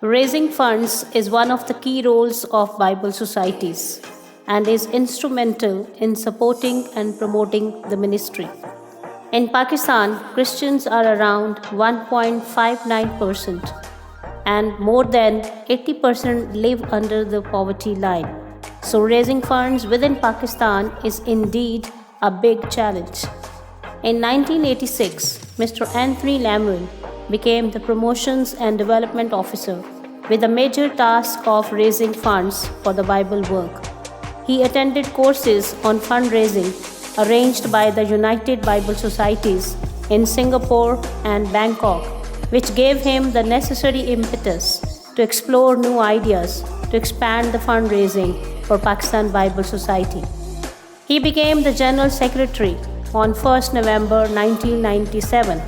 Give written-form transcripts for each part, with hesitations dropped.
Raising funds is one of the key roles of Bible societies and is instrumental in supporting and promoting the ministry. In Pakistan, Christians are around 1.59% and more than 80% live under the poverty line. So, raising funds within Pakistan is indeed a big challenge. In 1986, Mr. Anthony Lamuel became the Promotions and Development Officer with the major task of raising funds for the Bible work. He attended courses on fundraising arranged by the United Bible Societies in Singapore and Bangkok, which gave him the necessary impetus to explore new ideas to expand the fundraising for Pakistan Bible Society. He became the General Secretary on 1st November 1997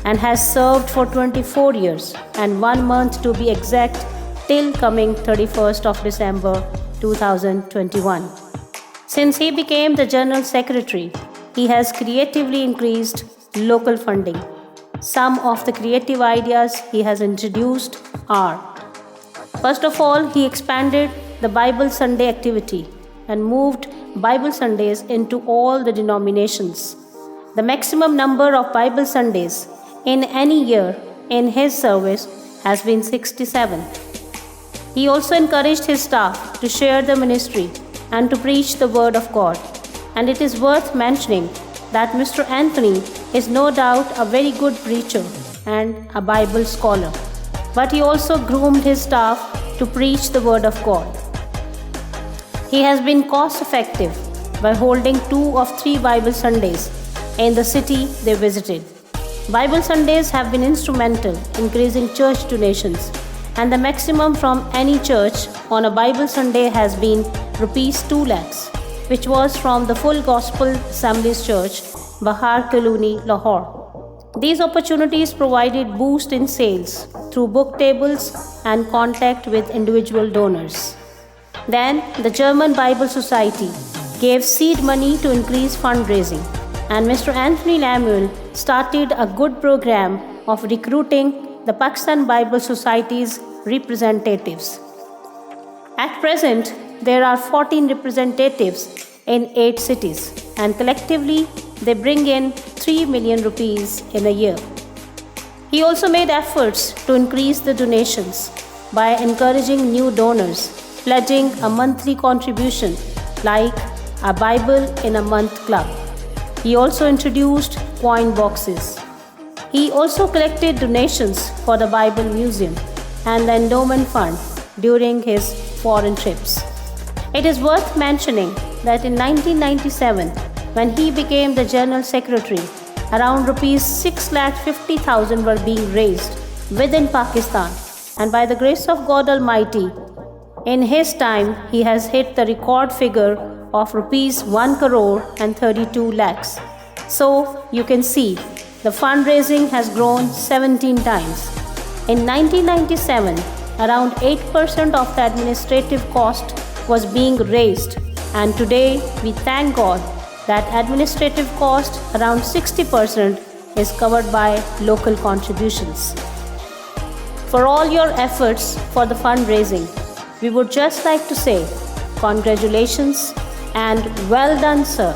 and has served for 24 years and 1 month to be exact till coming 31st of December 2021. Since he became the General Secretary, he has creatively increased local funding. Some of the creative ideas he has introduced are: first of all, he expanded the Bible Sunday activity and moved Bible Sundays into all the denominations. The maximum number of Bible Sundays in any year in his service has been 67. He also encouraged his staff to share the ministry and to preach the Word of God. And it is worth mentioning that Mr. Anthony is no doubt a very good preacher and a Bible scholar, but he also groomed his staff to preach the Word of God. He has been cost effective by holding 2 of 3 Bible Sundays in the city they visited. Bible Sundays have been instrumental in increasing church donations, and the maximum from any church on a Bible Sunday has been rupees 2 lakhs, which was from the Full Gospel Assemblies Church, Bahar Colony, Lahore. These opportunities provided boost in sales through book tables and contact with individual donors. Then, the German Bible Society gave seed money to increase fundraising, and Mr. Anthony Lamuel started a good program of recruiting the Pakistan Bible Society's representatives. At present, there are 14 representatives in 8 cities, and collectively they bring in 3 million rupees in a year. He also made efforts to increase the donations by encouraging new donors, pledging a monthly contribution like a Bible in a month club. He also introduced coin boxes. He also collected donations for the Bible Museum and the endowment fund during his foreign trips. It is worth mentioning that in 1997, when he became the General Secretary, around rupees 6,50,000 were being raised within Pakistan, and by the grace of God Almighty, in his time, he has hit the record figure of rupees 1 crore and 32 lakhs. So, you can see the fundraising has grown 17 times. In 1997, around 8% of the administrative cost was being raised, and today we thank God that administrative cost around 60% is covered by local contributions. For all your efforts for the fundraising, we would just like to say congratulations and well done, sir.